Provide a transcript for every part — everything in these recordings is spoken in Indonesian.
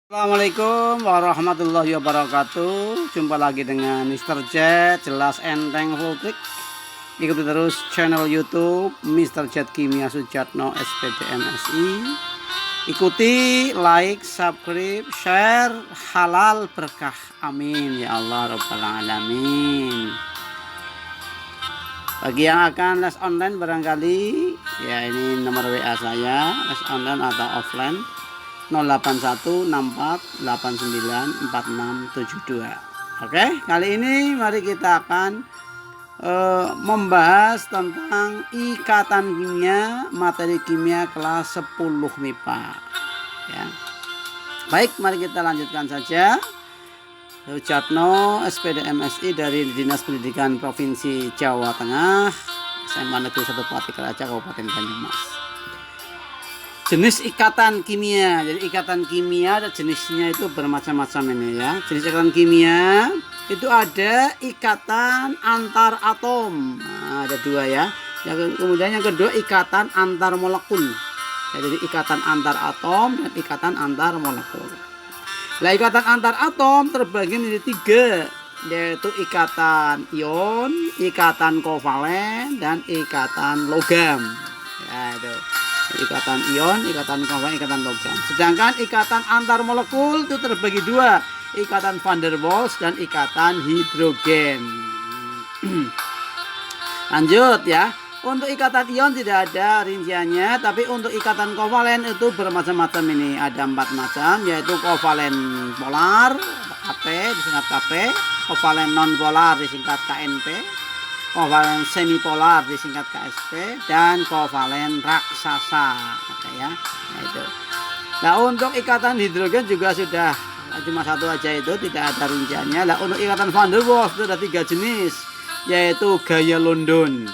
Assalamualaikum warahmatullahi wabarakatuh. Jumpa lagi dengan Mr. J, jelas enteng full trick. Ikuti terus channel YouTube Mr. J Kimia Sujatno SPDMSI. Ikuti, like, subscribe, share, halal berkah. Amin ya Allah rabbal alamin. Bagi yang akan les online barangkali, ya ini nomor WA saya, les online atau offline 08164894672. Oke, kali ini mari kita akan membahas tentang ikatan kimia, materi kimia kelas 10 MIPA ya. Baik, mari kita lanjutkan saja. Sujatno SPDMSI dari Dinas Pendidikan Provinsi Jawa Tengah, SMA Negeri 1 Pati Keraja Kabupaten Banyumas. Jenis ikatan kimia. Jadi ikatan kimia ada jenisnya itu bermacam-macam ini ya. Jenis ikatan kimia itu ada ikatan antar atom. Nah, ada dua ya. Kemudian yang kedua ikatan antar molekul. Ya, jadi ikatan antar atom dan ikatan antar molekul. Nah, ikatan antar atom terbagi menjadi tiga, yaitu ikatan ion, ikatan kovalen, dan ikatan logam. Ya, itu. Ikatan ion, ikatan kovalen, ikatan logam. Sedangkan ikatan antar molekul itu terbagi dua, ikatan van der Waals dan ikatan hidrogen. Lanjut ya. Untuk ikatan ion tidak ada rinciannya, tapi untuk ikatan kovalen itu bermacam-macam ini. Ada 4 macam, yaitu kovalen polar, Kp disingkat Kp, kovalen non polar disingkat KNP, kovalen semipolar disingkat KSP, dan kovalen raksasa. Oke ya. Nah, itu. Nah, untuk ikatan hidrogen juga sudah cuma satu aja, itu tidak ada rinciannya. Nah, untuk ikatan van der Waals itu ada 3 jenis, yaitu gaya London.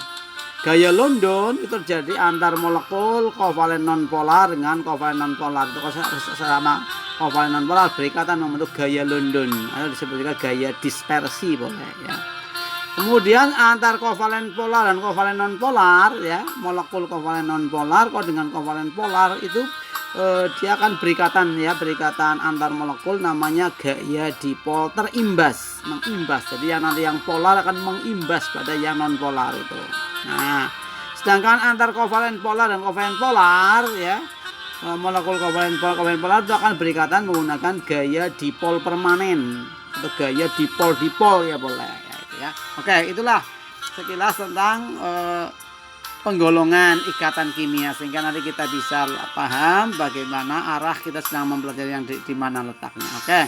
Gaya London itu terjadi antar molekul kovalen nonpolar dengan kovalen nonpolar. Itu sama kovalen nonpolar berikatan membentuk gaya London, atau disebut juga gaya dispersi boleh ya. Kemudian antar kovalen polar dan kovalen nonpolar ya, molekul kovalen nonpolar kok dengan kovalen polar itu dia akan berikatan ya, berikatan antar molekul namanya gaya dipol terimbas, mengimbas. Jadi yang nanti yang polar akan mengimbas pada yang nonpolar itu. Nah, sedangkan antar kovalen polar dan kovalen polar ya, molekul kovalen polar itu akan berikatan menggunakan gaya dipol permanen atau gaya dipol ya boleh ya, itu ya. Oke, itulah sekilas tentang penggolongan ikatan kimia, sehingga nanti kita bisa paham bagaimana arah kita sedang mempelajari yang di mana letaknya. Oke.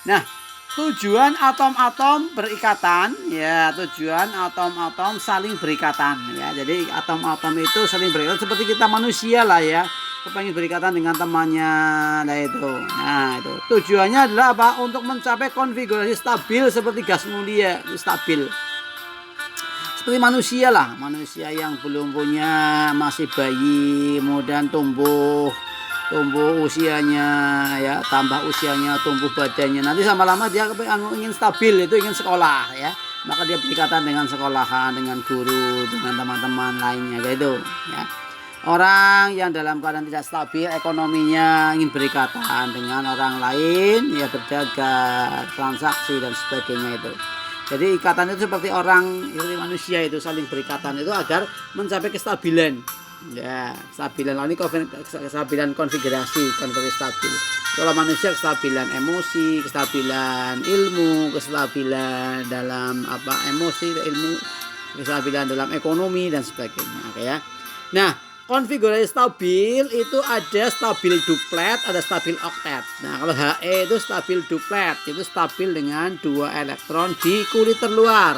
Nah, tujuan atom-atom berikatan ya, tujuan atom-atom saling berikatan ya. Jadi atom-atom itu saling berikatan seperti kita manusia lah ya, kepengen berikatan dengan temannya. Nah itu. Nah, itu tujuannya adalah apa? Untuk mencapai konfigurasi stabil seperti gas mulia, stabil. Seperti manusia lah, manusia yang belum punya, masih bayi, kemudian tumbuh usianya ya, tambah usianya, tumbuh badannya, nanti lama-lama dia ingin stabil, itu ingin sekolah ya, maka dia berikatan dengan sekolahan, dengan guru, dengan teman-teman lainnya gitu ya. Orang yang dalam keadaan tidak stabil ekonominya ingin berikatan dengan orang lain ya, berdagang, transaksi dan sebagainya itu. Jadi ikatan itu seperti orang, seperti manusia itu saling berikatan itu agar mencapai kestabilan. Ya, kestabilan ini kestabilan konfigurasi stabil. Kalau manusia kestabilan emosi, kestabilan ilmu, kestabilan dalam emosi, ilmu, kestabilan dalam ekonomi dan sebagainya. Oke ya. Nah, konfigurasi stabil itu ada stabil duplet, ada stabil oktet. Nah, kalau He itu stabil duplet, itu stabil dengan 2 elektron di kulit terluar.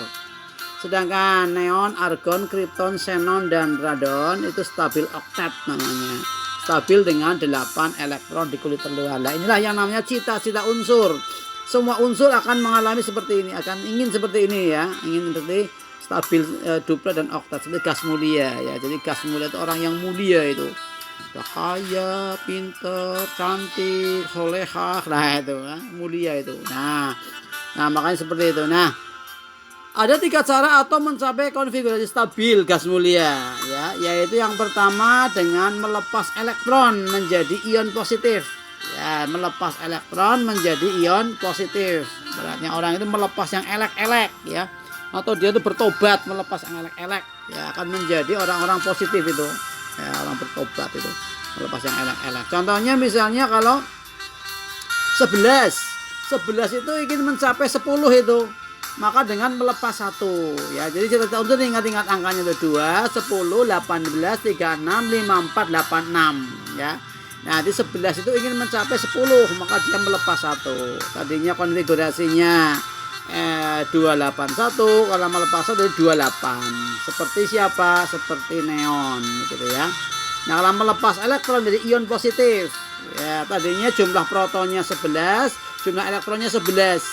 Sedangkan neon, argon, kripton, xenon, dan radon itu stabil oktet namanya. Stabil dengan 8 elektron di kulit terluar. Nah, inilah yang namanya cita-cita unsur. Semua unsur akan mengalami seperti ini, akan ingin seperti ini ya, ingin seperti stabil duplet dan oktet, seperti gas mulia ya. Jadi gas mulia itu orang yang mulia itu, kaya, pinter, cantik, solehah, nah itu mulia itu. Nah makanya seperti itu. Nah, ada 3 cara atom mencapai konfigurasi stabil gas mulia ya, yaitu yang pertama dengan melepas elektron menjadi ion positif ya. ya, melepas elektron menjadi ion positif. Berarti orang itu melepas yang elek-elek ya, atau dia itu bertobat melepas yang elek-elek ya, akan menjadi orang-orang positif itu ya, orang bertobat itu melepas yang elek-elek. Contohnya misalnya kalau 11 itu ingin mencapai 10 itu, maka dengan melepas 1 ya. Jadi kita untuk ingat-ingat angkanya itu 2, 10, 18, 36, 54, 86 ya. Nah, di 11 itu ingin mencapai 10, maka dia melepas 1. Tadinya konfigurasinya 281, kalau melepas 1 jadi 28. Seperti siapa? Seperti neon gitu ya. Nah, kalau melepas elektron jadi ion positif. Ya, tadinya jumlah protonnya 11, jumlah elektronnya 11.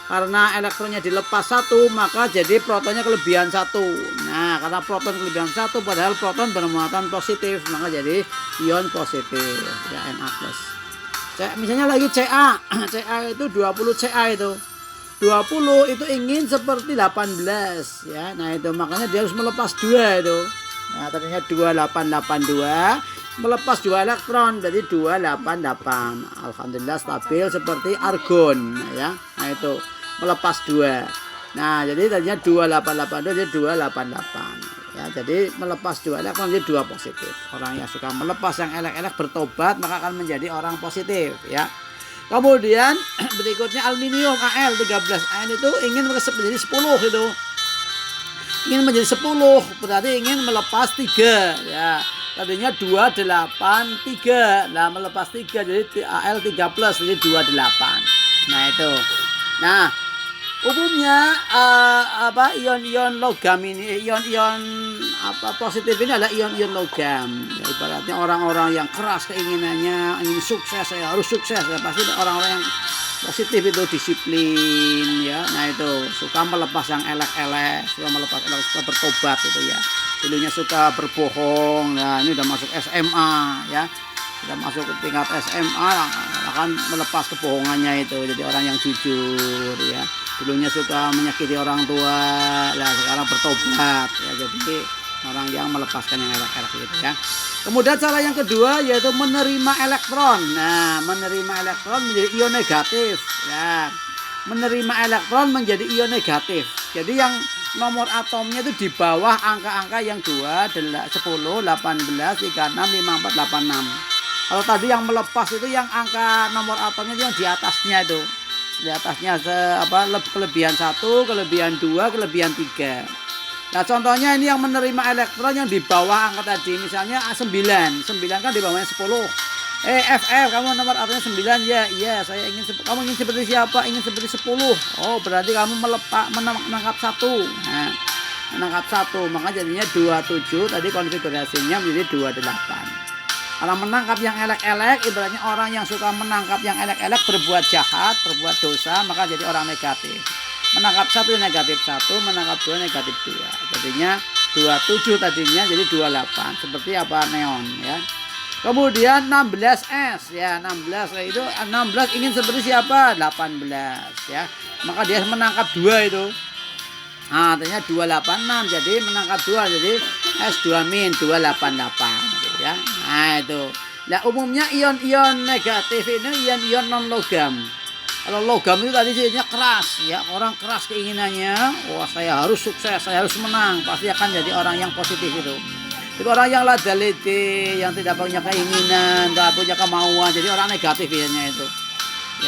Karena elektronnya dilepas 1, maka jadi protonnya kelebihan 1. Nah, karena proton kelebihan 1 padahal proton bermuatan positif, maka jadi ion positif ya, Na+. Misalnya lagi Ca. Ca itu 20 Ca itu. 20 itu ingin seperti 18 ya. Nah, itu makanya dia harus melepas 2 itu. Nah, tadinya 2882 melepas 2 elektron jadi 288. Alhamdulillah stabil seperti argon ya. Nah, itu melepas 2. Nah, jadi tadinya 2882 jadi 288 ya. Jadi melepas 2 elektron jadi 2 positif. Orang yang suka melepas yang elek-elek bertobat maka akan menjadi orang positif ya. Kemudian berikutnya aluminium Al13An itu ingin menjadi 10 itu. Ingin menjadi 10 berarti ingin melepas 3 ya. Tadinya 283. Nah, melepas 3 jadi Al3+ jadi 28. Nah, itu. Nah, umumnya ion-ion logam ini, ion-ion positif ini adalah ion-ion logam. Ya, ibaratnya orang-orang yang keras keinginannya, ingin sukses, saya harus sukses ya, pasti orang-orang yang positif itu disiplin ya. Nah, itu suka melepas yang elek-elek, suka melepas elek, suka bertobat itu ya. Dulunya suka berbohong. Nah, ini udah masuk SMA ya. Sudah masuk ke tingkat SMA akan melepas kebohongannya itu, jadi orang yang jujur ya. Dulunya suka menyakiti orang tua, lah sekarang bertobat ya, jadi orang yang melepaskan yang elek-elek gitu ya. Kemudian cara yang kedua yaitu menerima elektron. Nah, menerima elektron menjadi ion negatif ya. Menerima elektron menjadi ion negatif. Jadi yang nomor atomnya itu di bawah angka-angka yang 2, 10, 18, 36, 54, 86. Kalau tadi yang melepas itu yang angka nomor atomnya yang di atasnya itu. Di atasnya kelebihan 1, kelebihan 2, kelebihan 3. Nah, contohnya ini yang menerima elektron yang di bawah angka tadi, misalnya 9 kan di bawahnya 10. FF kamu nomor atomnya 9 ya. Iya, saya kamu ingin seperti siapa? Ingin seperti 10. Oh, berarti kamu menangkap 1. Nah, menangkap 1, maka jadinya 27, tadi konfigurasinya menjadi 28. Kalau menangkap yang elek-elek, ibaratnya orang yang suka menangkap yang elek-elek, berbuat jahat, berbuat dosa, maka jadi orang negatif. Menangkap 1 negatif 1, menangkap 2 negatif 2. Jadinya 27 tadinya jadi 28. Seperti apa neon ya. Kemudian 16S ya, 16 itu 16 ingin seperti siapa? 18 ya. Maka dia menangkap 2 itu. Nah, artinya 286 jadi menangkap 2 jadi S2- 288 gitu ya. Nah, itu. Nah, umumnya ion-ion negatif ini ion-ion non logam. Kalau logam itu tadi jadinya keras ya, orang keras keinginannya, wah saya harus sukses, saya harus menang, pasti akan jadi orang yang positif itu. Itu orang yang lada-lede, yang tidak punya keinginan, tidak punya kemauan, jadi orang negatif biasanya itu.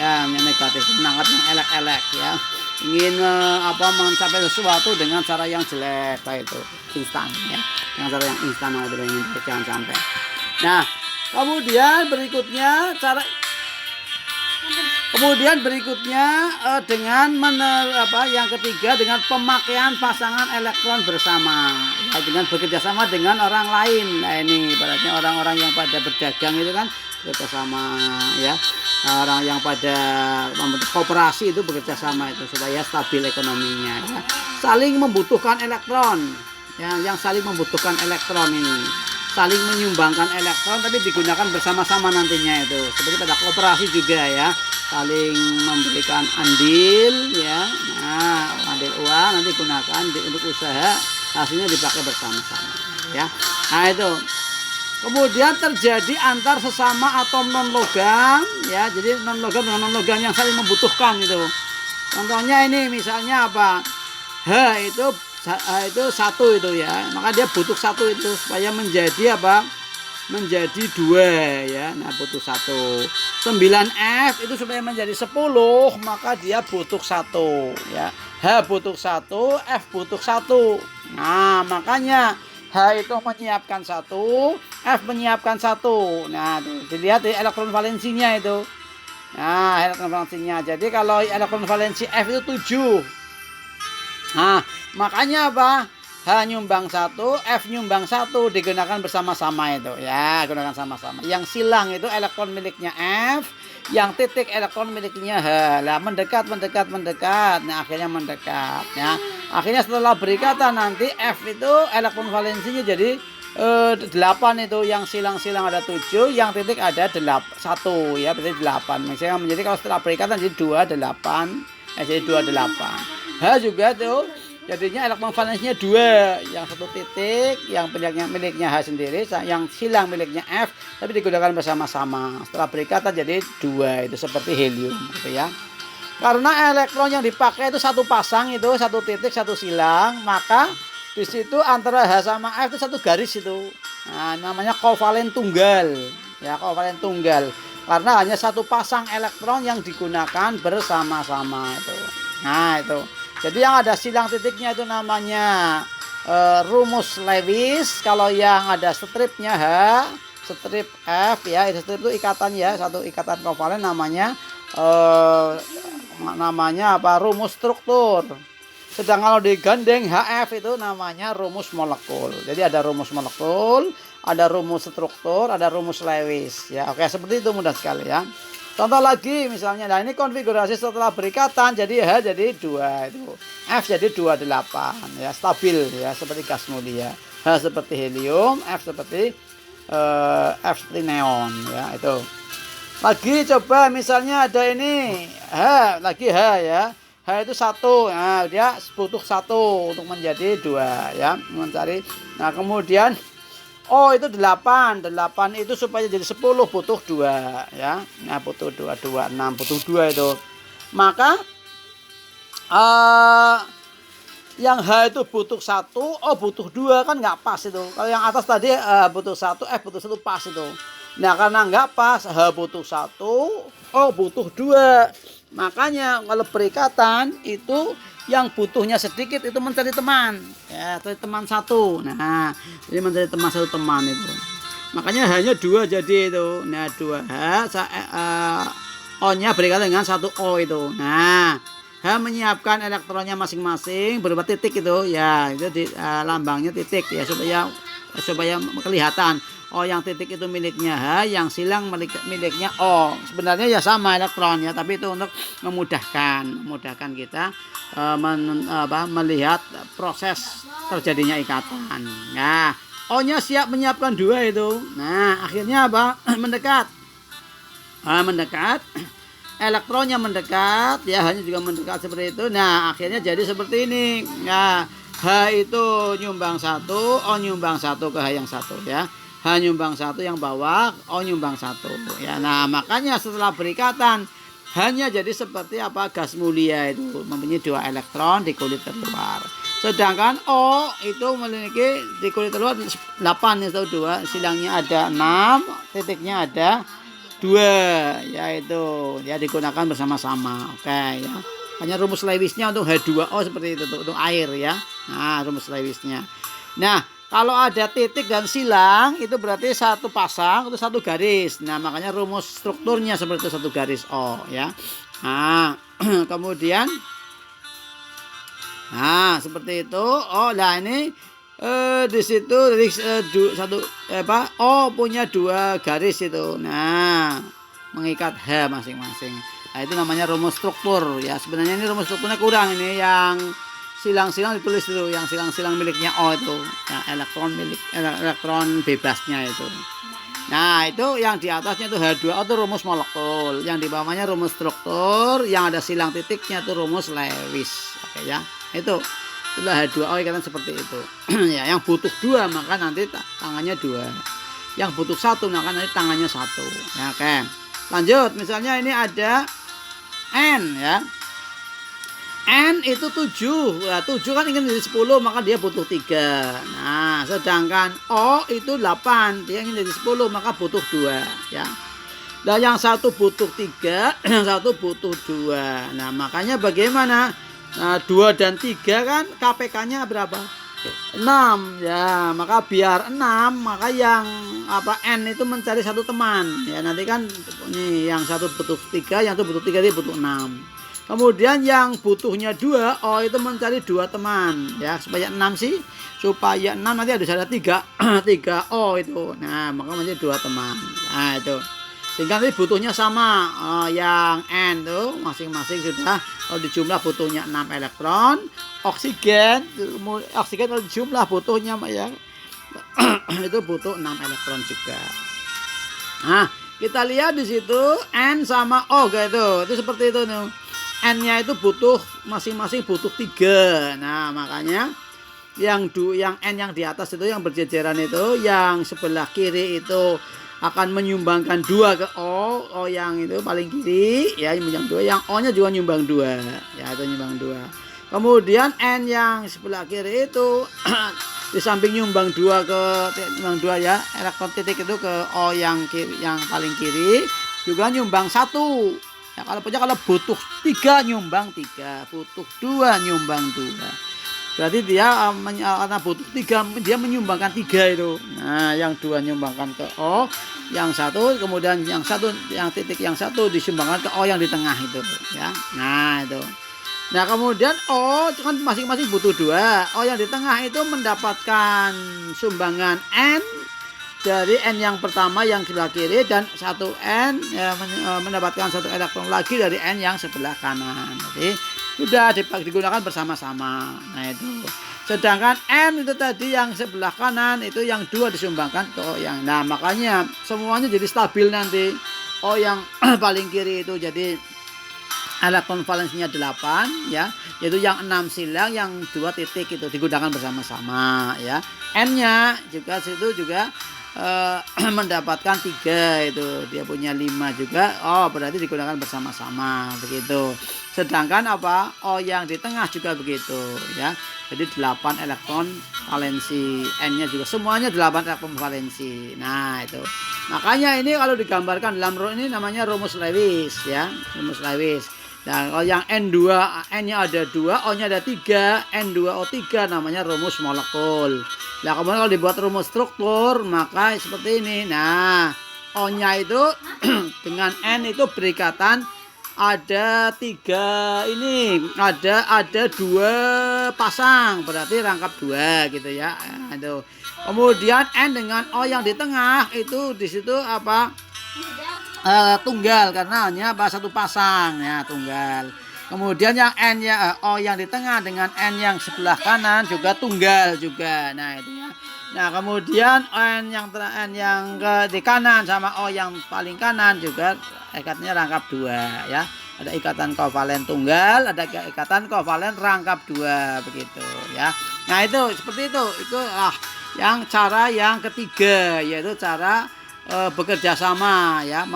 Ya, yang negatif menangkap yang elek-elek ya. Ingin mencapai sesuatu dengan cara yang jelek kayak itu, instan ya. Dengan cara yang instan itu ingin jangan sampai. Nah, kemudian berikutnya dengan yang ketiga dengan pemakaian pasangan elektron bersama ya, dengan bekerja sama dengan orang lain. Nah, ini ibaratnya orang-orang yang pada berdagang itu kan bekerja sama ya, orang yang pada kooperasi itu bekerja sama itu supaya stabil ekonominya ya. Saling membutuhkan elektron ya, yang saling membutuhkan elektron ini saling menyumbangkan elektron tapi digunakan bersama-sama nantinya itu, seperti pada kooperasi juga ya, saling memberikan andil ya. Nah, andil uang nanti gunakan untuk usaha, hasilnya dipakai bersama-sama ya. Nah, itu Kemudian terjadi antar sesama atom non logam, ya. Jadi non logam dengan non logam yang saling membutuhkan itu. Contohnya ini misalnya apa? H itu satu itu ya. Maka dia butuh satu itu supaya menjadi apa? Menjadi 2 ya. Nah, butuh 1. 9F itu supaya menjadi 10, maka dia butuh 1 ya. H butuh 1, F butuh 1. Nah, makanya H itu menyiapkan 1, F menyiapkan 1. Nah, dilihat di elektron valensinya itu. Nah, elektron valensinya. Jadi kalau elektron valensi F itu 7. Nah, makanya apa? H nyumbang 1, F nyumbang 1 digunakan bersama-sama itu ya, gunakan sama-sama. Yang silang itu elektron miliknya F, yang titik elektron miliknya H. Lah mendekat. Nah, akhirnya mendekat ya. Akhirnya setelah berikatan nanti F itu elektron valensinya jadi 8 itu, yang silang-silang ada 7, yang titik ada 1 ya, berarti 8. Misalnya menjadi kalau setelah berikatan jadi 28, jadi 28. H juga tuh jadinya elektron valensinya 2, yang satu titik, yang miliknya H sendiri, yang silang miliknya F, tapi digunakan bersama-sama. Setelah berikatan jadi 2, itu seperti helium gitu ya. Karena elektron yang dipakai itu satu pasang itu, satu titik, satu silang, maka di situ antara H sama F itu satu garis itu. Nah, namanya kovalen tunggal. Ya, kovalen tunggal. Karena hanya satu pasang elektron yang digunakan bersama-sama itu. Nah, itu. Jadi yang ada silang titiknya itu namanya rumus Lewis. Kalau yang ada stripnya H, strip F ya, itu strip itu ikatan ya, satu ikatan kovalen namanya apa? Rumus struktur. Sedang kalau digandeng HF itu namanya rumus molekul. Jadi ada rumus molekul, ada rumus struktur, ada rumus Lewis ya. Oke, seperti itu, mudah sekali ya. Contoh lagi misalnya, nah ini konfigurasi setelah berikatan, jadi H jadi 2 itu. F jadi 28 ya, stabil ya, seperti gas mulia. H seperti helium, F seperti neon ya, itu. Lagi coba misalnya ada ini H, lagi H ya. H itu 1. Nah, dia butuh 1 untuk menjadi 2 ya, mencari. Nah, kemudian O itu 8 itu supaya jadi 10 butuh 2 ya. Nah, butuh 2, 6 butuh 2 itu. Maka yang H itu butuh 1, O butuh 2, kan nggak pas itu. Kalau yang atas tadi butuh 1, F butuh 1, pas itu. Nah, karena nggak pas, H butuh 1, O butuh 2. Makanya kalau berikatan itu yang butuhnya sedikit itu mencari teman ya, cari teman 1. Nah, jadi mencari teman 1 teman itu. Makanya hanya 2 jadi itu. Nah, 2H O-nya berikatan dengan 1 O itu. Nah, H menyiapkan elektronnya masing-masing berupa titik itu ya, itu lambangnya titik ya, supaya kelihatan. O yang titik itu miliknya H, yang silang miliknya O. Sebenarnya ya sama elektron ya, tapi itu untuk memudahkan kita melihat proses terjadinya ikatan. Nah, O-nya siap menyiapkan 2 itu. Nah, akhirnya apa? mendekat. Elektronnya mendekat ya, hanya juga mendekat seperti itu. Nah, akhirnya jadi seperti ini. Nah, H itu nyumbang 1, O nyumbang 1 ke H yang 1 ya. H nyumbang 1 yang bawah, O nyumbang 1 ya. Nah, makanya setelah berikatan hanya jadi seperti apa? Gas mulia itu mempunyai 2 elektron di kulit terluar. Sedangkan O itu memiliki di kulit terluar 8 itu 2, silangnya ada 6, titiknya ada 2, yaitu ya digunakan bersama-sama. Oke ya. Hanya rumus Lewisnya untuk H2O seperti itu untuk air ya. Nah, rumus Lewisnya. Nah, kalau ada titik dan silang itu berarti satu pasang itu satu garis. Nah, makanya rumus strukturnya seperti itu, satu garis O ya. Nah, kemudian seperti itu. Oh, nah ini di situ dari O punya 2 garis itu. Nah, mengikat H masing-masing. Nah, itu namanya rumus struktur ya. Sebenarnya ini rumus strukturnya kurang, ini yang silang-silang ditulis dulu, yang silang-silang miliknya O itu, ya, elektron bebasnya itu. Nah, itu yang di atasnya itu H2O itu rumus molekul, yang di bawahnya rumus struktur, yang ada silang titiknya itu rumus Lewis. Oke ya, itu itulah H2O ikatan seperti itu. Ya, yang butuh 2 maka nanti tangannya 2. yang butuh satu, nah kan nanti tangannya satu. Ya, oke. Lanjut, misalnya ini ada N ya. N itu 7. Nah, 7 kan ingin jadi 10, maka dia butuh 3. Nah, sedangkan O itu 8, dia ingin jadi 10, maka butuh 2 ya. Nah, yang satu butuh 3, yang satu butuh 2. Nah, makanya bagaimana? Nah, 2 dan 3 kan KPK-nya berapa? 6 ya, maka biar 6, maka yang N itu mencari satu teman ya. Nanti kan nih yang satu butuh 3, yang satu butuh 3, dia butuh 6. Kemudian yang butuhnya 2, O itu mencari 2 teman ya, supaya 6 sih, supaya 6 nanti harus ada 3 3 O itu. Nah, maka menjadi 2 teman. Nah, itu. Sehingga nanti butuhnya sama, yang N tuh masing-masing sudah kalau dijumlah butuhnya 6 elektron. Oksigen kalau dijumlah butuhnya ya itu butuh 6 elektron juga. Nah, kita lihat di situ N sama O gitu. Itu seperti itu nih. N-nya itu butuh masing-masing butuh 3. Nah, makanya yang N yang di atas itu yang berjejeran itu, yang sebelah kiri itu akan menyumbangkan 2 ke O. O yang itu paling kiri ya, yang 2, yang O-nya juga nyumbang 2. Ya, itu nyumbang 2. Kemudian N yang sebelah kiri itu di samping nyumbang 2 ya, elektron titik itu ke O yang kiri, yang paling kiri juga nyumbang 1. Ya, kalau butuh 3 nyumbang 3, butuh 2 nyumbang 2. Berarti dia karena butuh 3, dia menyumbangkan 3 itu. Nah, yang 2 nyumbangkan ke O, yang 1, kemudian yang titik yang 1 disumbangkan ke O yang di tengah itu ya. Nah, itu. Nah, kemudian O kan masing-masing butuh 2. O yang di tengah itu mendapatkan sumbangan N dari N yang pertama yang sebelah kiri, dan 1 N ya, mendapatkan 1 elektron lagi dari N yang sebelah kanan. Jadi sudah digunakan bersama-sama. Nah, itu. Sedangkan N itu tadi yang sebelah kanan itu yang 2 disumbangkan ke O yang. Nah, makanya semuanya jadi stabil nanti. O yang paling kiri itu jadi elektron valensinya 8 ya, yaitu yang 6 silang, yang 2 titik itu digunakan bersama-sama ya. N-nya juga situ juga mendapatkan 3 itu, dia punya 5 juga. Oh, berarti digunakan bersama-sama begitu. Sedangkan O yang di tengah juga begitu ya. Jadi 8 elektron valensi, N-nya juga semuanya 8 elektron valensi. Nah, itu. Makanya ini kalau digambarkan dalam ini namanya rumus Lewis ya, rumus Lewis. Nah, kalau yang N2, N-nya ada 2, O-nya ada 3, N2O3 namanya rumus molekul. Nah, kemudian kalau dibuat rumus struktur, maka seperti ini. Nah, O-nya itu dengan N itu berikatan ada 3 ini, ada 2 pasang, berarti rangkap 2 gitu ya. Aduh. Kemudian N dengan O yang di tengah itu di situ tunggal, karena hanya satu pasang ya, tunggal. Kemudian yang N ya, O yang di tengah dengan N yang sebelah kanan juga tunggal juga. Nah, itu ya. Nah, kemudian N yang di kanan sama O yang paling kanan juga ikatnya rangkap 2 ya. Ada ikatan kovalen tunggal, ada ikatan kovalen rangkap 2 begitu ya. Nah, itu seperti itu. Itu yang cara yang ketiga, yaitu cara bekerja sama ya,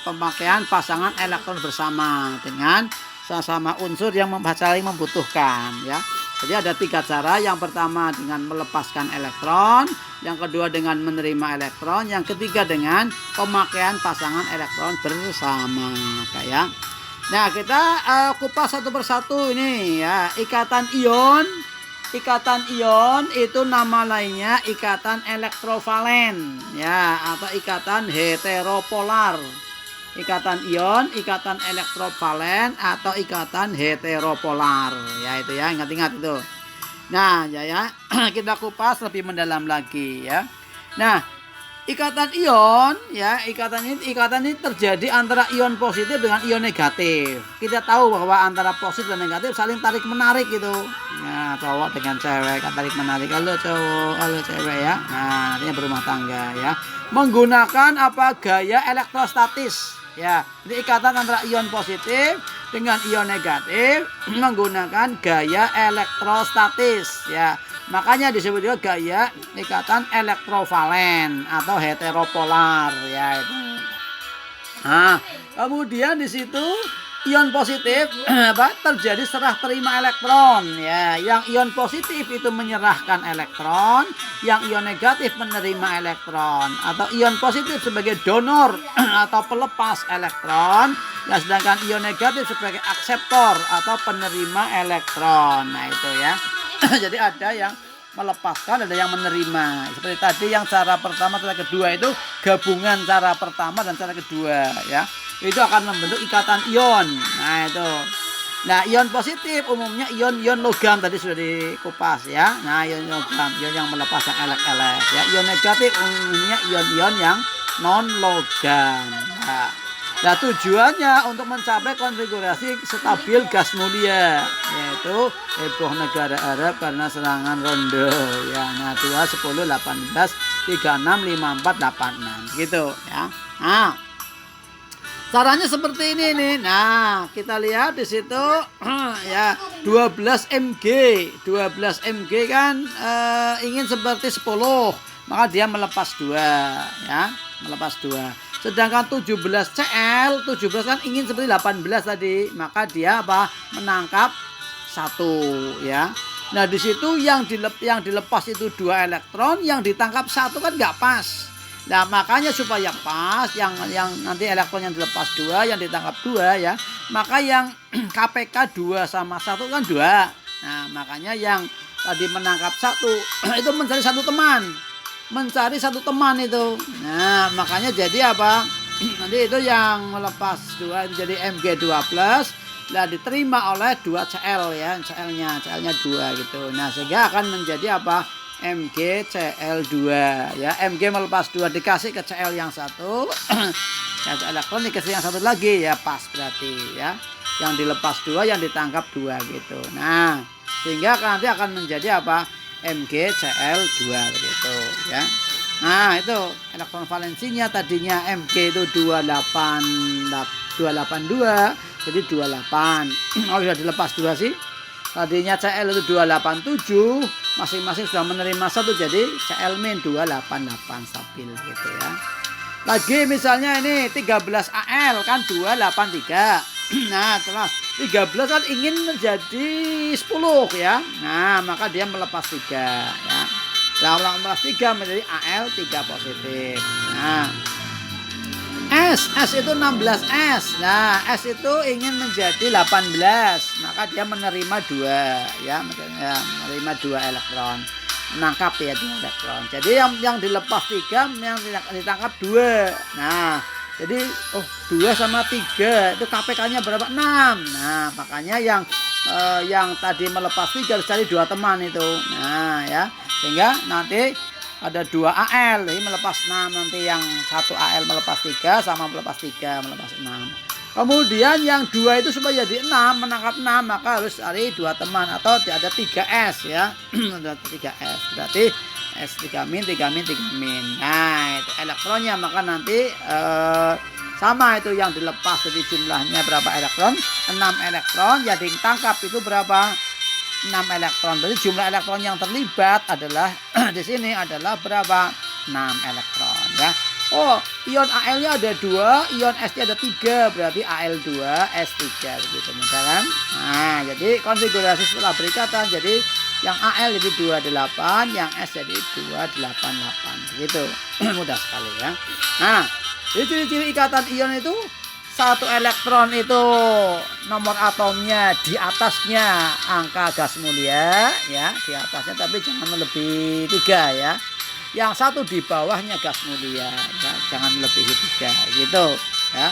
pemakaian pasangan elektron bersama dengan sama unsur yang saling membutuhkan ya. Jadi ada 3 cara. Yang pertama dengan melepaskan elektron, yang kedua dengan menerima elektron, yang ketiga dengan pemakaian pasangan elektron bersama kayak. Nah, kita kupas satu persatu ini ya. Ikatan ion itu nama lainnya ikatan elektrovalen ya, atau ikatan heteropolar. Ikatan ion, ikatan elektrovalen, atau ikatan heteropolar ya, itu ya, ingat-ingat itu. Nah, ya kita kupas lebih mendalam lagi ya. Nah, ikatan ion ya, ikatan ini terjadi antara ion positif dengan ion negatif. Kita tahu bahwa antara positif dan negatif saling tarik menarik gitu. Nah, cowok dengan cewek tarik menarik, halo cowok, halo cewek ya. Nah, nantinya berumah tangga ya. Menggunakan gaya elektrostatis ya. Jadi ikatan antara ion positif dengan ion negatif menggunakan gaya elektrostatis ya. Makanya disebut juga gaya ikatan elektrovalen atau heteropolar ya itu. Nah, kemudian di situ ion positif terjadi serah terima elektron ya. Yang ion positif itu menyerahkan elektron, yang ion negatif menerima elektron, atau ion positif sebagai donor atau pelepas elektron, ya, sedangkan ion negatif sebagai akseptor atau penerima elektron. Nah itu ya. Jadi ada yang melepaskan, ada yang menerima. Seperti tadi yang cara pertama, cara kedua itu gabungan cara pertama dan cara kedua ya. Itu akan membentuk ikatan ion. Nah itu. Nah ion positif umumnya ion-ion logam tadi sudah dikupas ya. Nah ion logam, ion yang melepaskan elek-elek ya. Ion negatif umumnya ion-ion yang non logam. Nah tujuannya untuk mencapai konfigurasi stabil gas mulia, yaitu heboh negara Arab karena serangan rondo ya. Nah 2, 10, 18, 36, 54, 86 gitu ya. Nah caranya seperti ini nih. Nah, kita lihat di situ ya 12 mg. 12 mg kan ingin seperti 10, maka dia melepas 2 ya, melepas 2. Sedangkan 17 Cl, 17 kan ingin seperti 18 tadi, maka dia apa? Menangkap 1 ya. Nah, di situ yang dilepas itu 2 elektron, yang ditangkap 1 kan nggak pas. Nah makanya supaya pas yang nanti elektron yang dilepas 2, yang ditangkap 2 ya, maka yang KPK 2 sama 1 kan 2. Nah makanya yang tadi menangkap 1 itu mencari satu teman itu. Nah makanya jadi apa, nanti itu yang melepas 2 itu jadi Mg2+, lah diterima oleh 2 Cl ya, Cl-nya 2 gitu. Nah sehingga akan menjadi apa, MgCl2 ya. Mg melepas 2 dikasih ke Cl yang 1 satu elektron dikasih yang 1 lagi ya, pas berarti ya. Yang dilepas 2, yang ditangkap 2 gitu. Nah sehingga nanti akan menjadi apa, MgCl2 gitu ya. Nah itu elektron valensinya tadinya Mg itu 282 jadi 28. Oh sudah dilepas 2 sih. Tadinya Cl itu 287, masing-masing sudah menerima 1, jadi Cl- 288 stabil gitu ya. Lagi misalnya ini 13 Al kan 283. Nah, setelah 13 kan ingin menjadi 10 ya. Nah, maka dia melepas 3 ya. Nah, melepas 3 menjadi Al 3 positif. Nah, S itu 16S. Nah, S itu ingin menjadi 18, maka dia menerima 2 ya, menerima 2 elektron. Menangkap ya 2 elektron. Jadi yang dilepas 3, yang ditangkap 2. Nah, jadi 2 sama 3 itu KPK-nya berapa? 6. Nah, makanya yang tadi melepas 3 harus cari 2 teman itu. Nah, ya. Sehingga nanti ada 2 Al, jadi melepas 6, nanti yang 1 Al melepas 3 sama melepas 3 melepas 6. Kemudian yang 2 itu supaya jadi 6, menangkap 6, maka harus cari 2 teman atau ada 3S ya. Ada 3S, berarti S3-, 3-. Nah, itu elektronnya, maka nanti sama itu yang dilepas, jadi jumlahnya berapa elektron? 6 elektron, yang ditangkap itu berapa? 6 elektron. Berarti jumlah elektron yang terlibat adalah di sini adalah berapa? 6 elektron ya. Oh, ion Al-nya ada 2, ion S-nya ada 3, berarti Al2, S3 begitu kan. Nah, jadi konfigurasi setelah berikatan, jadi yang Al jadi 28, yang S jadi 288 gitu. Mudah sekali ya. Nah, ciri-ciri ikatan ion itu, 1 elektron itu nomor atomnya di atasnya angka gas mulia ya, di atasnya, tapi jangan melebihi 3 ya. Yang 1 di bawahnya gas mulia ya, jangan melebihi 3 gitu ya.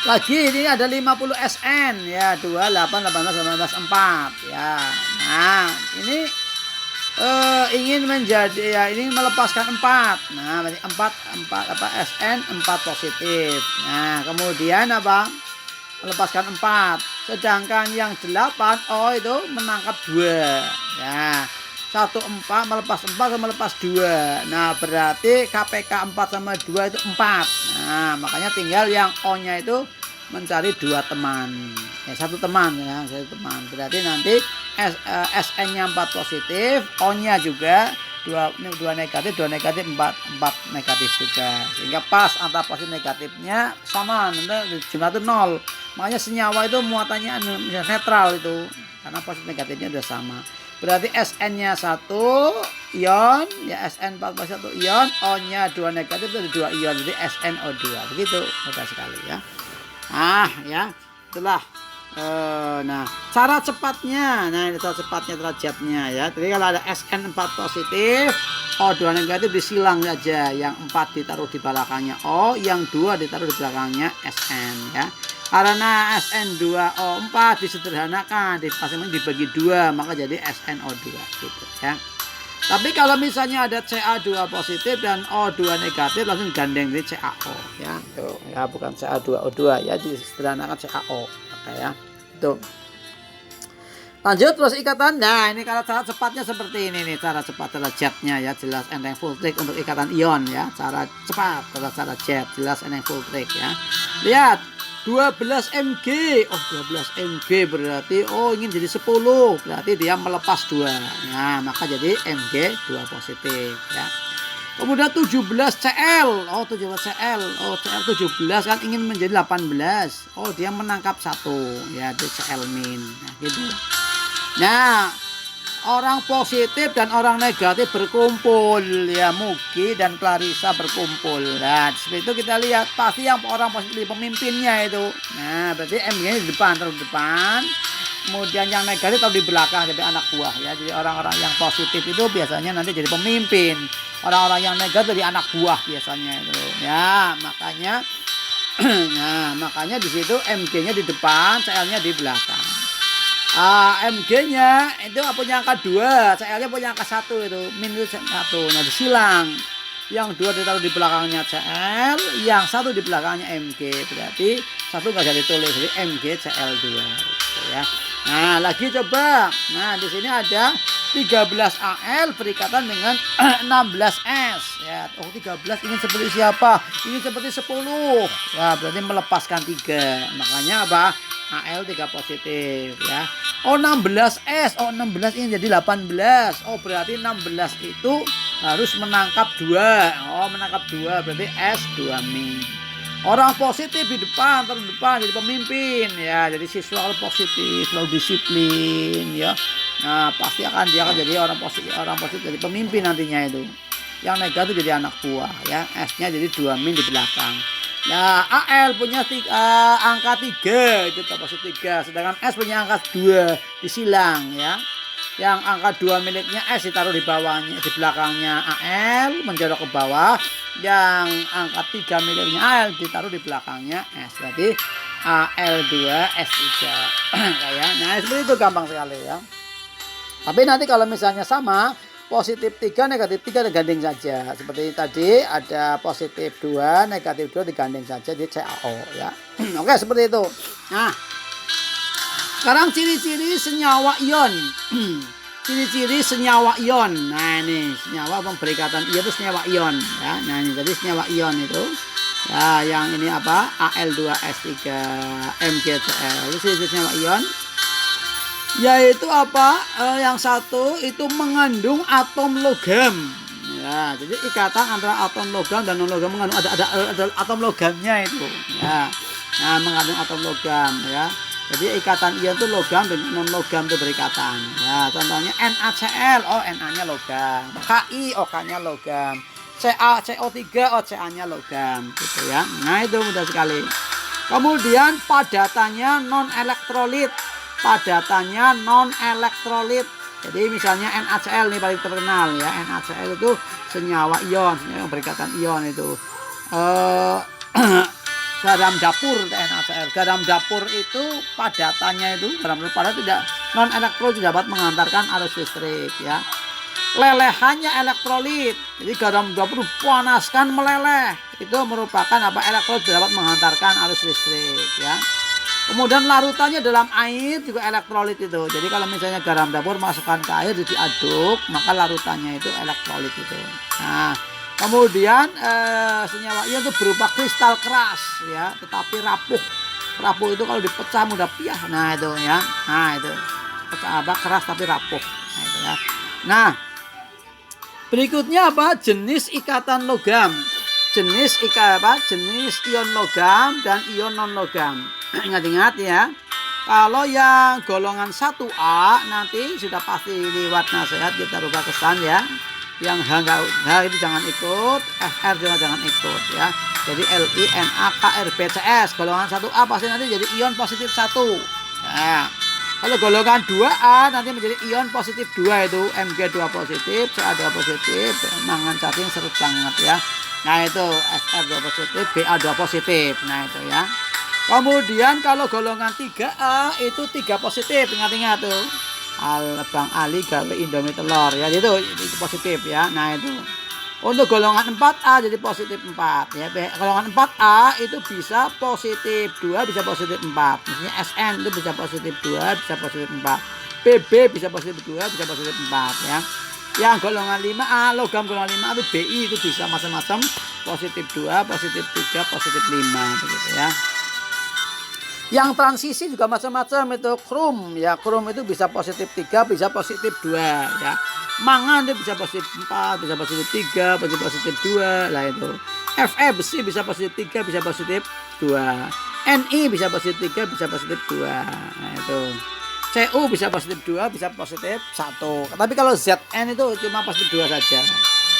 Lagi ini ada 50 SN ya, 28, 18, 19, 4 ya. Nah ini ingin menjadi ya, ini melepaskan 4. Nah berarti 4 apa, SN 4 positif. Nah kemudian apa, melepaskan 4, sedangkan yang 8 itu menangkap 2 ya. 1 4 melepas 4 sama melepas 2. Nah berarti KPK 4 sama 2 itu 4. Nah makanya tinggal yang O nya itu mencari dua teman. Satu teman ya, satu teman. Berarti nanti Sn-nya 4 positif, O-nya juga dua negatif, 4 negatif juga. Sehingga pas antara positif negatifnya sama, nanti jumlah itu 0. Makanya senyawa itu muatannya netral itu. Karena positif negatifnya udah sama. Berarti Sn-nya 1 ion, ya Sn 4 plus 1 ion, O-nya 2 negatif itu 2 ion, jadi SnO2. Begitu, mudah sekali ya. Ya, itulah. Nah, cara cepatnya. Nah, ini cara cepatnya derajatnya ya. Jadi kalau ada Sn 4 positif, O2 negatif disilang saja. Yang 4 ditaruh di belakangnya O, yang 2 ditaruh di belakangnya Sn ya. Karena SN2O4 disederhanakan, dibagi 2, maka jadi SNO2 gitu ya. Tapi kalau misalnya ada Ca2 positif dan O2 negatif, langsung gandeng di CaO ya. Tuh, ya bukan Ca2O2 ya, disederhanakan CaO ya. Itu. Lanjut terus ikatan. Nah, ini kalau cara cepatnya seperti ini nih, cara cepat derajatnya ya, jelas enteng Voltrik untuk ikatan ion ya. Cara cepat cara jet jelas enteng Voltrik ya. Lihat 12 mg. Oh, 12 mg berarti ingin jadi 10. Berarti dia melepas 2. Nah, maka jadi mg 2 positif ya. Kemudian 17 Cl. 17 Cl. Cl 17 kan ingin menjadi 18. Dia menangkap 1 ya, itu Cl min. Nah, gitu. Nah, orang positif dan orang negatif berkumpul ya, Mugi dan Clarissa berkumpul. Nah, seperti itu kita lihat pasti yang orang positif pemimpinnya itu. Nah, berarti M-nya di depan, terus depan. Kemudian yang negatif taruh di belakang jadi anak buah ya. Jadi orang-orang yang positif itu biasanya nanti jadi pemimpin. Orang-orang yang negatif jadi anak buah biasanya itu. Ya, makanya makanya di situ MG-nya di depan, CL-nya di belakang. MG-nya itu punya angka 2, CL-nya punya angka 1 itu, min itu 1. Nah, disilang. Yang 2 ditaruh di belakangnya CL, yang 1 di belakangnya MG. Berarti 1 enggak jadi ditulis, jadi MG CL2 gitu ya. Nah, lagi coba. Nah, di sini ada 13 Al berikatan dengan 16S ya. 13 ingin seperti siapa? Ini seperti 10. Ya, berarti melepaskan 3. Makanya apa? Al 3 positif ya. 16S. 16 ini jadi 18. Berarti 16 itu harus menangkap 2. Menangkap 2 berarti S2 min. Orang positif di depan, terdepan jadi pemimpin ya. Jadi siswa kalau positif, selalu disiplin ya. Nah, pasti dia akan jadi orang positif jadi pemimpin nantinya itu. Yang negatif jadi anak buah ya. S-nya jadi 2 min di belakang. Nah, AL punya angka 3, itu positif 3. Sedangkan S punya angka 2, disilang ya. Yang angka 2 miliknya S ditaruh di bawahnya, di belakangnya AL, menjorok ke bawah. Yang angka 3 miliknya AL ditaruh di belakangnya S. Berarti AL2 S3. Ya. Nah, seperti itu gampang sekali ya. Tapi nanti kalau misalnya sama, positif 3, negatif 3 digandeng saja. Seperti tadi ada positif 2, negatif 2 digandeng saja di CaO ya. Oke, seperti itu. Nah, sekarang ciri-ciri senyawa ion. Ciri-ciri senyawa ion. Nah, ini senyawa berikatan ion itu senyawa ion ya. Nah, ini tadi senyawa ion itu. Ya, yang ini apa? Al2S3 MgCl. Itu ciri-ciri senyawa ion. Yaitu apa? Yang satu itu mengandung atom logam. Ya, jadi ikatan antara atom logam dan non logam mengandung ada atom logamnya itu. Ya. Nah, mengandung atom logam ya. Jadi ikatan ion itu logam dan non logam itu berikatan. Ya, contohnya NaCl, Na-nya logam. Ki, K-nya logam. CO3, Ca-nya logam gitu ya. Nah, itu mudah sekali. Kemudian padatannya non elektrolit. Padatannya non elektrolit. Jadi misalnya NaCl nih paling terkenal ya. NaCl itu senyawa ion, senyawa berikatan ion itu. Garam dapur NaCl. Garam dapur itu padatannya itu garam dapur tidak non elektrolit dapat mengantarkan arus listrik ya. Lelehannya elektrolit. Jadi garam dapur panaskan meleleh. Itu merupakan apa? Elektrolit dapat menghantarkan arus listrik ya. Kemudian larutannya dalam air juga elektrolit itu. Jadi kalau misalnya garam dapur masukkan ke air diaduk, maka larutannya itu elektrolit itu. Nah, kemudian senyawa ion itu berupa kristal keras ya, tetapi rapuh. Rapuh itu kalau dipecah mudah piah. Nah itu ya. Nah itu pecah apa keras tapi rapuh. Nah itu ya. Nah berikutnya apa? Jenis ikatan logam. Jenis jenis ion logam dan ion non logam. Ingat-ingat ya. Kalau yang golongan 1A nanti sudah pasti lewat nasihat kita rubah kesan ya. Yang H itu jangan ikut, FR juga jangan ikut ya. Jadi Li, Na, Kr, BCS golongan 1A pasti nanti jadi ion positif 1. Nah, kalau golongan 2A nanti menjadi ion positif 2 itu Mg2 positif, Ca2 positif, mangan cacing serut banget ya. Nah itu Fr2 positif, Ba2 positif. Nah itu ya. Kemudian kalau golongan 3A itu 3 positif, ingat-ingat tuh. Bang Ali gawe Indomie telur ya, itu positif ya. Nah itu. Untuk golongan 4A jadi positif 4 ya. Golongan 4A itu bisa positif 2, bisa positif 4. Misalnya Sn itu bisa positif 2, bisa positif 4. Pb bisa positif 2, bisa positif 4 ya. Yang golongan 5A, logam golongan 5A itu Bi itu bisa macam-macam, positif 2, positif 3, positif 5 begitu ya. Yang transisi juga macam-macam itu krom ya. Krom itu bisa positif 3, bisa positif 2 ya. Mangan itu bisa positif 4, bisa positif 3, bisa positif 2 lah itu. Fe besi bisa positif 3, bisa positif 2. Ni bisa positif 3, bisa positif 2. Nah itu. Cu bisa positif 2, bisa positif 1. Tapi kalau Zn itu cuma positif 2 saja.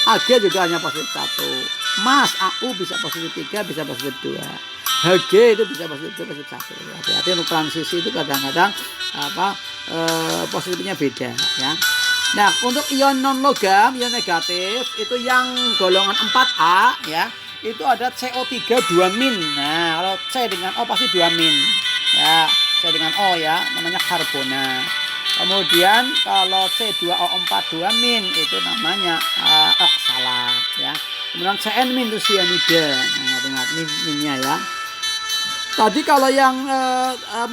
Ag juga hanya positif 1. Mas Au bisa positif 3, bisa positif 2. Hg itu bisa positif 2, positif 1. Hati-hati untuk transisi itu kadang-kadang positifnya beda ya. Nah, untuk ion non logam, ion negatif itu yang golongan 4A ya, itu ada CO3 2-. Nah, kalau C dengan O pasti 2-. Ya, C dengan O ya, namanya karbonat. Kemudian kalau C2O4 2- itu namanya oksalat ya. Kemudian Cn- itu cyanida. Nah, ingat minnya ya. Tadi kalau yang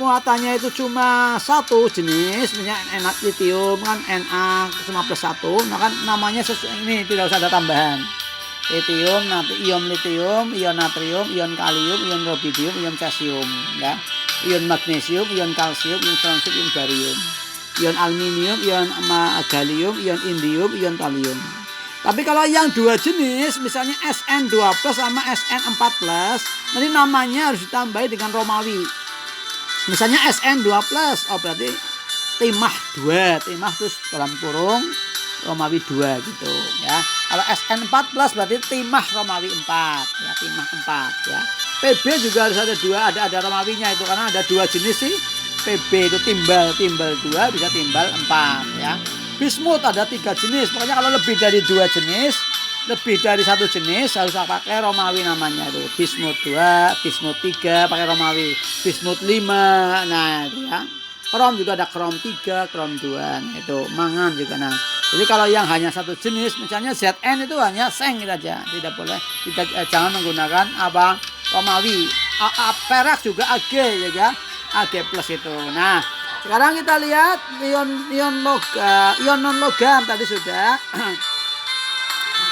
muatannya itu cuma satu jenis, misalnya litium kan Na cuma plus 1, nah kan namanya ini tidak usah ada tambahan. Litium, nanti ion litium, ion natrium, ion kalium, ion rubidium, ion cesium, ya. Ion magnesium, ion kalsium, ion strontium, ion barium, ion aluminium, ion gallium, ion indium, ion thallium. Tapi kalau yang dua jenis, misalnya Sn2+ sama Sn4+, nanti namanya harus ditambahi dengan Romawi. Misalnya Sn2+, oh berarti timah 2, timah terus dalam kurung Romawi 2 gitu ya. Kalau Sn4+ berarti timah Romawi 4, ya timah 4 ya. Pb juga harus ada 2, ada Romawinya itu karena ada 2 jenis sih. Pb itu timbal 2 bisa timbal 4 ya. Bismut ada 3 jenis, pokoknya kalau lebih dari 2 jenis, lebih dari 1 jenis harus pakai Romawi namanya itu. Bismut 2, bismut 3 pakai Romawi, bismut 5, nah itu ya. Krom juga ada krom 3, krom 2, nah, itu mangan juga nah. Jadi kalau yang hanya 1 jenis, misalnya Zn itu hanya seng saja, tidak boleh, jangan menggunakan apa Romawi. Perak juga Ag ya, Ag+ itu. Nah, sekarang kita lihat ion non logam tadi sudah.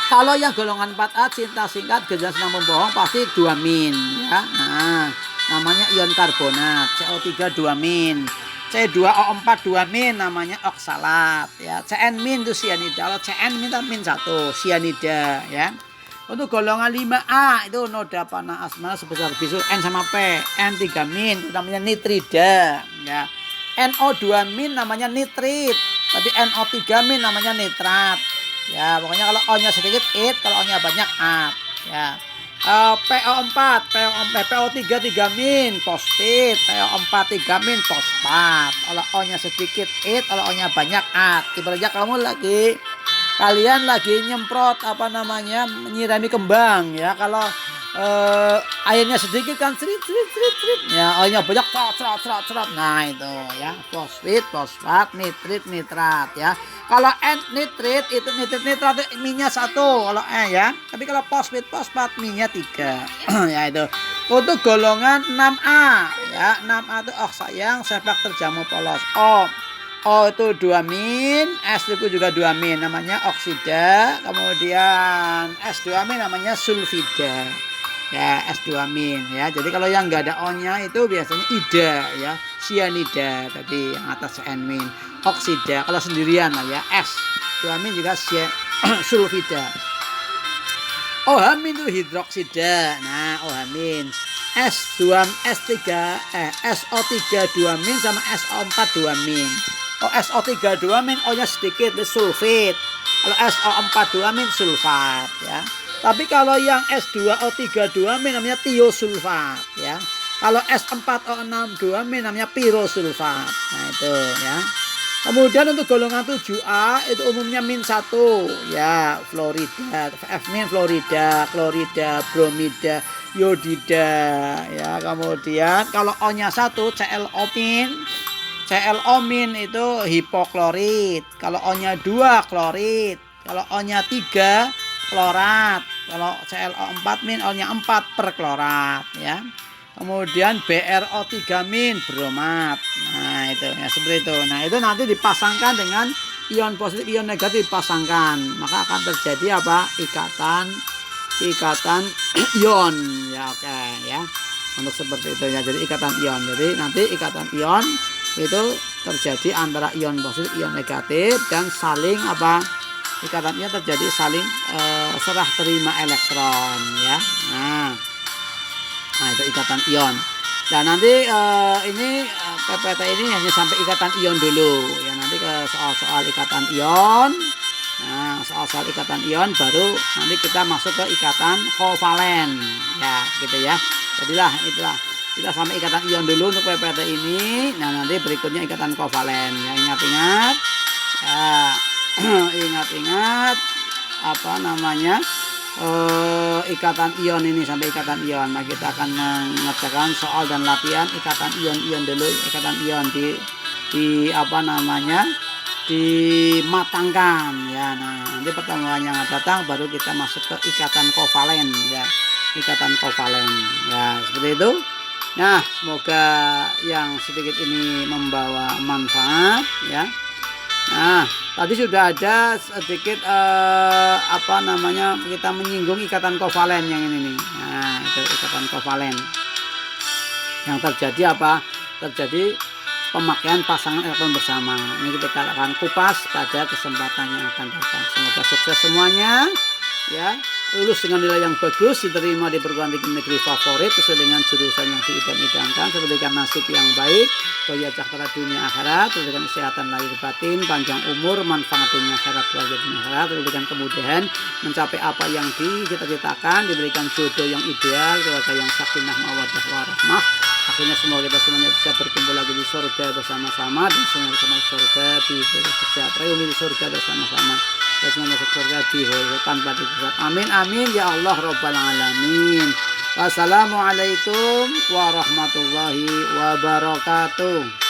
Kalau yang golongan 4A cinta singkat gejala senang membohong pasti 2- ya. Nah, namanya ion karbonat, CO3 2-. C2O4 2- namanya oksalat ya. Cn- itu cyanida. Kalau Cn- -1 cyanida ya. Untuk golongan 5A itu noda panah asma sebesar bisul N sama P, N3- itu namanya nitrida ya. NO2- namanya nitrit, tapi NO3- namanya nitrat. Ya, pokoknya kalau O-nya sedikit it, kalau O-nya banyak at. Ya. PO4, PO3 3- fosfit, PO4 3- fosfat. Kalau O-nya sedikit it, kalau O-nya banyak at. Ibaratnya kalian lagi nyemprot menyirami kembang ya. Kalau airnya sedikit kan serit ya, airnya banyak cerat. Nah itu ya, fosfat, nitrat ya. Kalau nitrit itu nitrat minyak 1 kalau ya. Tapi kalau fosfat minyak 3 ya itu. Untuk golongan 6A ya, 6A itu oksayang sepak terjamu polos. O itu 2-, S itu juga 2- namanya oksida, kemudian S2- namanya sulfida. ya S2-min ya. Jadi kalau yang nggak ada O-nya itu biasanya ida ya, sianida tadi yang atas N-min. Oksida kalau sendirian lah ya, S2-min juga sulfida. OH- itu hidroksida. Nah, OH-, S2 SO3 2- sama SO4 2-. Oh, SO3 2- O-nya sedikit, itu sulfit. Kalau SO4 2- sulfat ya. Tapi kalau yang S2O3 2- namanya tiosulfat ya. Kalau S4O6 2- namanya pirosulfat. Nah, itu ya. Kemudian untuk golongan 7A itu umumnya -1 ya, fluorida, F- fluorida, klorida, bromida, yodida ya. Kemudian kalau O-nya 1 ClO-min. ClO- itu hipoklorit. Kalau O-nya 2 klorit. Kalau O-nya 3 klorat. Kalau ClO4- O-nya 4 perklorat ya. Kemudian BrO3- bromat. Nah, itu ya seperti itu. Nah, itu nanti dipasangkan dengan ion positif, ion negatif dipasangkan, maka akan terjadi apa? Ikatan ion ya. Oke ya. Untuk seperti itu ya. Jadi ikatan ion. Jadi nanti ikatan ion itu terjadi antara ion positif, ion negatif dan saling apa? Ikatan ion terjadi saling serah terima elektron ya. Nah, itu ikatan ion. Dan nanti ini PPT ini hanya sampai ikatan ion dulu ya. Nanti ke soal-soal ikatan ion. Nah, soal-soal ikatan ion baru nanti kita masuk ke ikatan kovalen ya, gitu ya. Jadilah itulah kita sampai ikatan ion dulu untuk PPT ini. Nah, nanti berikutnya ikatan kovalen ya. Ingat-ingat ya. Ingat-ingat apa namanya, ikatan ion ini sampai ikatan ion. Nah, kita akan mengerjakan soal dan latihan ikatan ion dulu. Ikatan ion di apa namanya, dimatangkan ya. Nah, nanti pertemuan yang datang baru kita masuk ke ikatan kovalen ya. Ikatan kovalen ya, seperti itu. Nah, semoga yang sedikit ini membawa manfaat ya. Nah, tadi sudah ada sedikit apa namanya, kita menyinggung ikatan kovalen yang ini nih. Nah, itu ikatan kovalen. Yang terjadi apa? Terjadi pemakaian pasangan elektron bersama. Ini kita akan kupas pada kesempatan yang akan datang. Semoga sukses semuanya ya. Lulus dengan nilai yang bagus, diterima di perguruan tinggi negeri favorit sesuai dengan jurusan yang diidam-idamkan, diberikan nasib yang baik, bagi sejahtera dunia akhirat, diberikan kesehatan lahir batin, panjang umur, manfaat dunia akhirat, bahagia dunia akhirat, diberikan kemudahan mencapai apa yang dicita-citakan, diberikan jodoh yang ideal, keluarga yang sakinah mawaddah warahmah. Akhirnya semua kita semuanya bisa berkumpul lagi di surga bersama-sama, dan semuanya bersama surga di sejahtera di surga bersama-sama. Semoga surga di tanpa dihisab. Amin amin ya Allah rabbal alamin. Wassalamualaikum warahmatullahi wabarakatuh.